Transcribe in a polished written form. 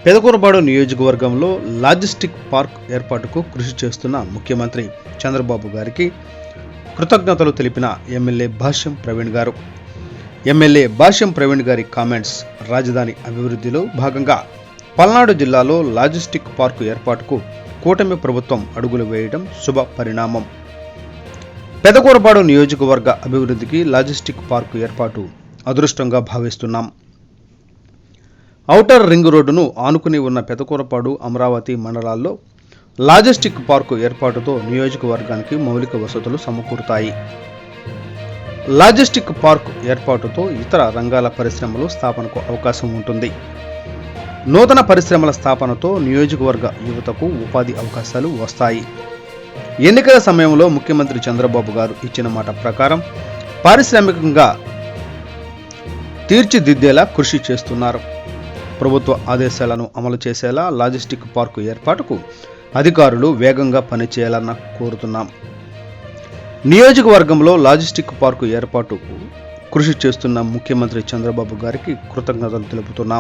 పెదకూరపాడు నియోజకవర్గంలో logistic park ఏర్పాటుకు కృషి చేస్తున్న ముఖ్యమంత్రి చంద్రబాబు గారికి కృతజ్ఞతలు తెలిపిన ఎమ్మెల్యే భాష్యం ప్రవీణ్ గారు. ఎమ్మెల్యే భాష్యం ప్రవీణ్ గారి కామెంట్స్. రాజధాని అభివృద్ధిలో భాగంగా పల్నాడు జిల్లాలో లాజిస్టిక్ పార్కు ఏర్పాటుకు కూటమి ప్రభుత్వం అడుగులు వేయడం శుభ పరిణామం. పెదకూరపాడు నియోజకవర్గ అభివృద్ధికి లాజిస్టిక్ పార్కు ఏర్పాటు అదృష్టంగా భావిస్తున్నాం. ఔటర్ రింగ్ రోడ్డును ఆనుకుని ఉన్న పెదకూరపాడు, అమరావతి మండలాల్లో లాజిస్టిక్ పార్కు ఏర్పాటుతో నియోజకవర్గానికి మౌలిక వసతులు సమకూరుతాయి. లాజిస్టిక్ పార్కు ఏర్పాటుతో ఇతర రంగాల పరిశ్రమలు స్థాపనకు అవకాశం ఉంటుంది. నూతన పరిశ్రమల స్థాపనతో నియోజకవర్గ యువతకు ఉపాధి అవకాశాలు వస్తాయి. ఎన్నికల సమయంలో ముఖ్యమంత్రి చంద్రబాబు గారు ఇచ్చిన మాట ప్రకారం పారిశ్రామికంగా తీర్చిదిద్దేలా కృషి చేస్తున్నారు. ప్రభుత్వ ఆదేశాలను అమలు చేసేలా లాజిస్టిక్ పార్కు ఏర్పాటుకు అధికారులు వేగంగా పనిచేయాలని కోరుతున్నాం. నియోజకవర్గంలో లాజిస్టిక్ పార్కు ఏర్పాటుకు కృషి చేస్తున్న ముఖ్యమంత్రి చంద్రబాబు గారికి కృతజ్ఞతలు తెలుపుతున్నాం.